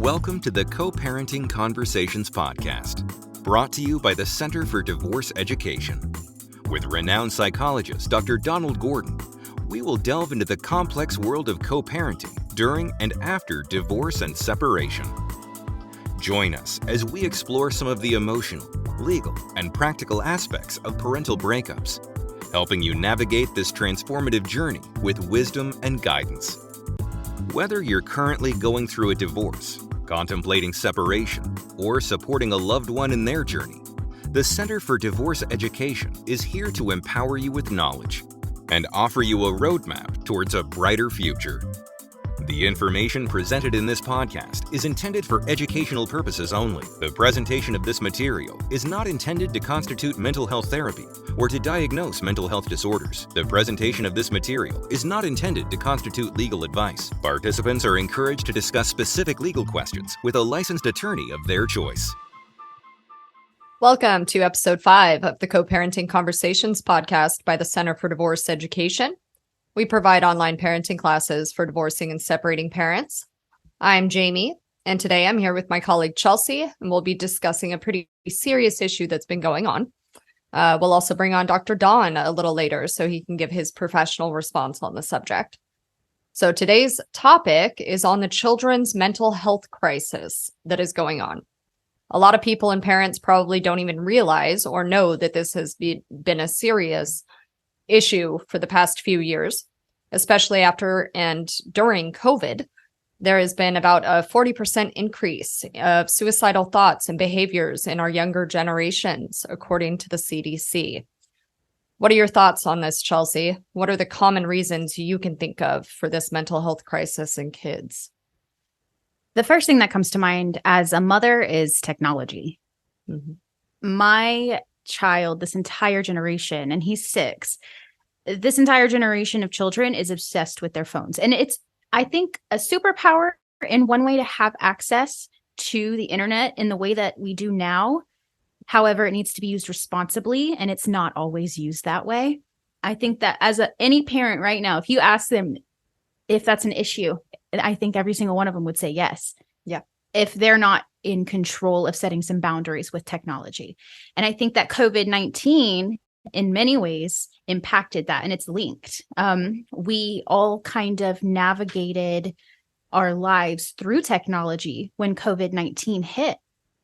Welcome to the Co-Parenting Conversations podcast, brought to you by the Center for Divorce Education. With renowned psychologist Dr. Donald Gordon, we will delve into the complex world of co-parenting during and after divorce and separation. Join us as we explore some of the emotional, legal, and practical aspects of parental breakups, helping you navigate this transformative journey with wisdom and guidance. Whether you're currently going through a divorce, contemplating separation, or supporting a loved one in their journey, the Center for Divorce Education is here to empower you with knowledge and offer you a roadmap towards a brighter future. The information presented in this podcast is intended for educational purposes only. The presentation of this material is not intended to constitute mental health therapy or to diagnose mental health disorders. The presentation of this material is not intended to constitute legal advice. Participants are encouraged to discuss specific legal questions with a licensed attorney of their choice. Welcome to episode 5 of the Co-Parenting Conversations podcast by the Center for Divorce Education. We provide online parenting classes for divorcing and separating parents. I'm Jamie, and today I'm here with my colleague Chelsea, and we'll be discussing a pretty serious issue that's been going on. We'll also bring on Dr. Don a little later so he can give his professional response on the subject. So today's topic is on the children's mental health crisis that is going on. A lot of people and parents probably don't even realize or know that this has been a serious issue for the past few years, especially after and during COVID. There has been about a 40% increase of suicidal thoughts and behaviors in our younger generations, according to the CDC. What are your thoughts on this, Chelsea? What are the common reasons you can think of for this mental health crisis in kids? The first thing that comes to mind as a mother is technology. Mm-hmm. My child, this entire generation, and he's 6, this entire generation of children is obsessed with their phones. And it's, I think, a superpower in one way to have access to the internet in the way that we do now. However, it needs to be used responsibly, and it's not always used that way. I think that as any parent right now, if you ask them if that's an issue, I think every single one of them would say yes. Yeah. If they're not in control of setting some boundaries with technology. And I think that COVID-19 in many ways impacted that, and it's linked. We all kind of navigated our lives through technology when COVID-19 hit.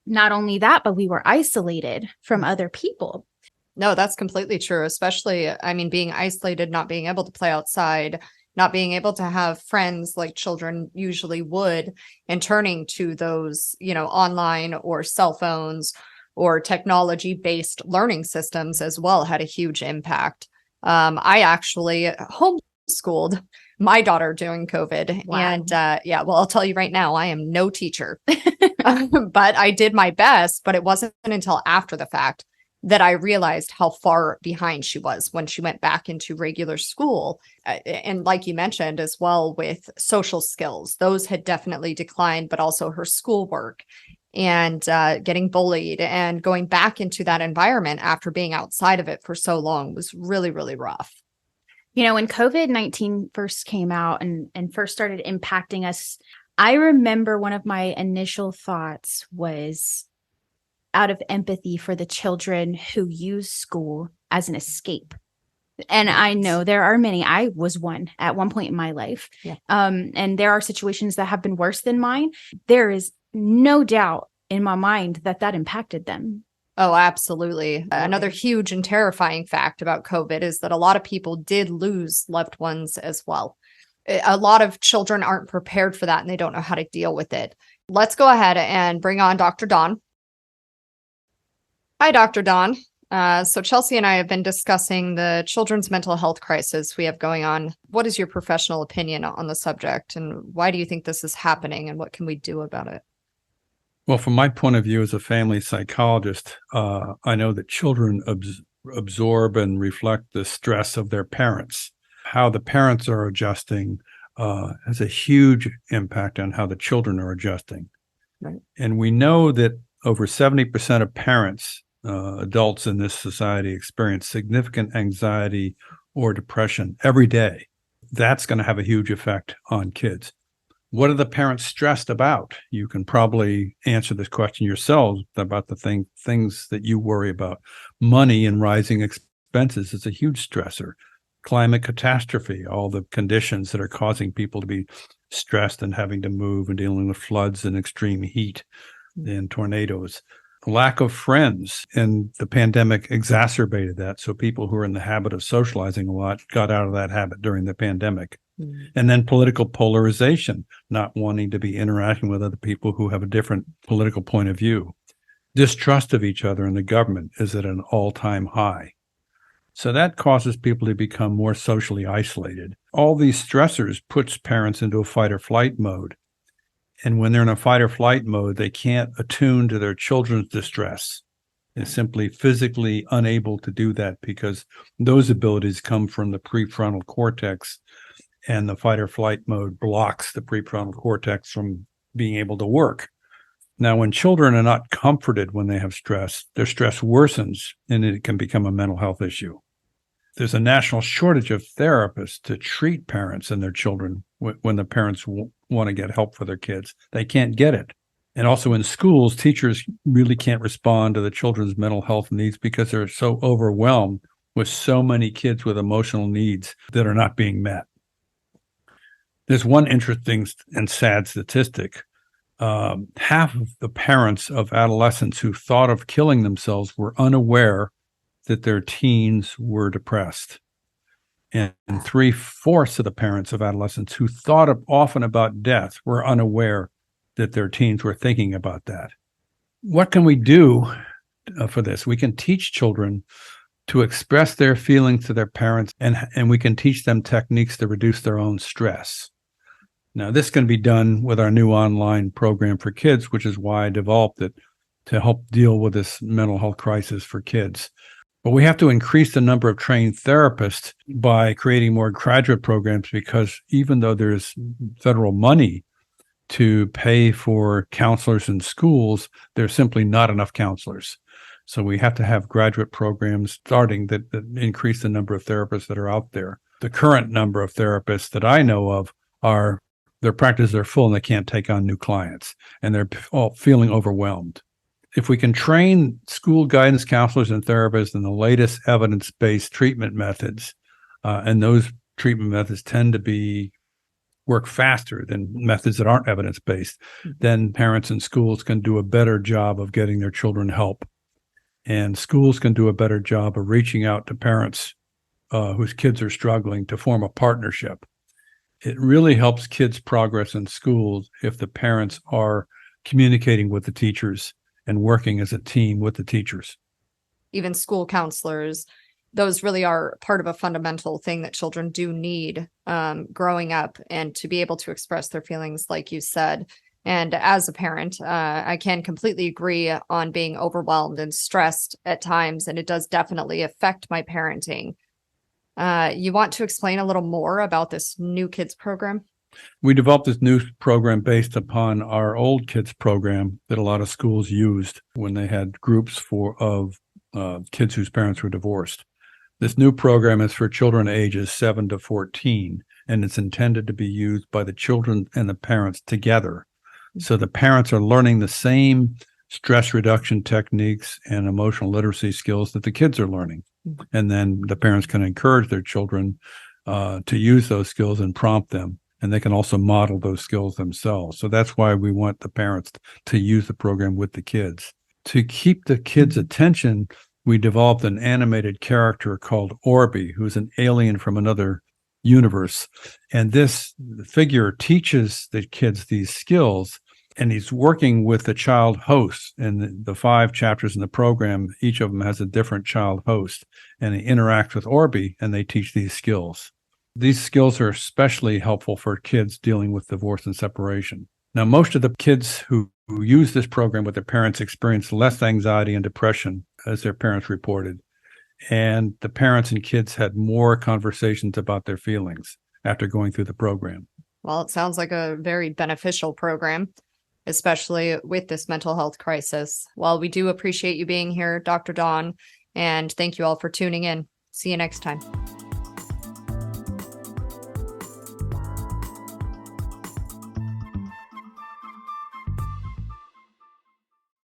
Not only that, but we were isolated from other people. No, that's completely true, especially, being isolated, not being able to play outside, not being able to have friends like children usually would, and turning to those, online or cell phones or technology-based learning systems as well had a huge impact. I actually homeschooled my daughter during COVID. Wow. And I'll tell you right now, I am no teacher, but I did my best. But it wasn't until after the fact that I realized how far behind she was when she went back into regular school. And like you mentioned as well, with social skills, those had definitely declined, but also her schoolwork and getting bullied and going back into that environment after being outside of it for so long was really, really rough. When COVID-19 first came out and first started impacting us, I remember one of my initial thoughts was out of empathy for the children who use school as an escape. And I know there are many. I was one at one point in my life. Yeah. And there are situations that have been worse than mine. There is no doubt in my mind that impacted them. Oh, absolutely. Another huge and terrifying fact about COVID is that a lot of people did lose loved ones as well. A lot of children aren't prepared for that and they don't know how to deal with it. Let's go ahead and bring on Dr. Don. Hi, Dr. Don. So Chelsea and I have been discussing the children's mental health crisis we have going on. What is your professional opinion on the subject, and why do you think this is happening, and what can we do about it? Well, from my point of view as a family psychologist, I know that children absorb and reflect the stress of their parents. How the parents are adjusting has a huge impact on how the children are adjusting. Right. And we know that over 70% of parents, adults in this society, experience significant anxiety or depression every day. That's going to have a huge effect on kids. What are the parents stressed about? You can probably answer this question yourselves about the things that you worry about. Money and rising expenses is a huge stressor. Climate catastrophe, all the conditions that are causing people to be stressed and having to move and dealing with floods and extreme heat and tornadoes. Lack of friends, and the pandemic exacerbated that. So people who are in the habit of socializing a lot got out of that habit during the pandemic. And then political polarization, not wanting to be interacting with other people who have a different political point of view. Distrust of each other and the government is at an all-time high. So that causes people to become more socially isolated. All these stressors puts parents into a fight or flight mode. And when they're in a fight or flight mode, they can't attune to their children's distress. They're simply physically unable to do that because those abilities come from the prefrontal cortex, and the fight or flight mode blocks the prefrontal cortex from being able to work. Now, when children are not comforted when they have stress, their stress worsens and it can become a mental health issue. There's a national shortage of therapists to treat parents and their children when the parents want to get help for their kids. They can't get it. And also in schools, teachers really can't respond to the children's mental health needs because they're so overwhelmed with so many kids with emotional needs that are not being met. There's one interesting and sad statistic. Half of the parents of adolescents who thought of killing themselves were unaware that their teens were depressed. And 3/4 of the parents of adolescents who thought often about death were unaware that their teens were thinking about that. What can we do for this? We can teach children to express their feelings to their parents, and we can teach them techniques to reduce their own stress. Now, this can be done with our new online program for kids, which is why I developed it to help deal with this mental health crisis for kids. But we have to increase the number of trained therapists by creating more graduate programs, because even though there's federal money to pay for counselors in schools, there's simply not enough counselors. So we have to have graduate programs starting that increase the number of therapists that are out there. The current number of therapists that I know of their practices are full and they can't take on new clients, and they're all feeling overwhelmed. If we can train school guidance counselors and therapists in the latest evidence-based treatment methods, and those treatment methods tend to work faster than methods that aren't evidence-based, then parents and schools can do a better job of getting their children help. And schools can do a better job of reaching out to parents whose kids are struggling to form a partnership. It really helps kids progress in schools if the parents are communicating with the teachers and working as a team with the teachers. Even school counselors, those really are part of a fundamental thing that children do need growing up, and to be able to express their feelings, like you said. And as a parent, I can completely agree on being overwhelmed and stressed at times, and it does definitely affect my parenting. You want to explain a little more about this new kids program? We developed this new program based upon our old kids program that a lot of schools used when they had groups of kids whose parents were divorced. This new program is for children ages 7 to 14, and it's intended to be used by the children and the parents together. So the parents are learning the same stress reduction techniques and emotional literacy skills that the kids are learning. And then the parents can encourage their children to use those skills and prompt them. And they can also model those skills themselves. So that's why we want the parents to use the program with the kids. To keep the kids' attention, we developed an animated character called Orby, who's an alien from another universe. And this figure teaches the kids these skills, and he's working with the child host. And the 5 chapters in the program, each of them has a different child host, and they interact with Orby and they teach these skills. These skills are especially helpful for kids dealing with divorce and separation. Now, most of the kids who use this program with their parents experience less anxiety and depression, as their parents reported. And the parents and kids had more conversations about their feelings after going through the program. Well, it sounds like a very beneficial program, especially with this mental health crisis. Well, we do appreciate you being here, Dr. Don, and thank you all for tuning in. See you next time.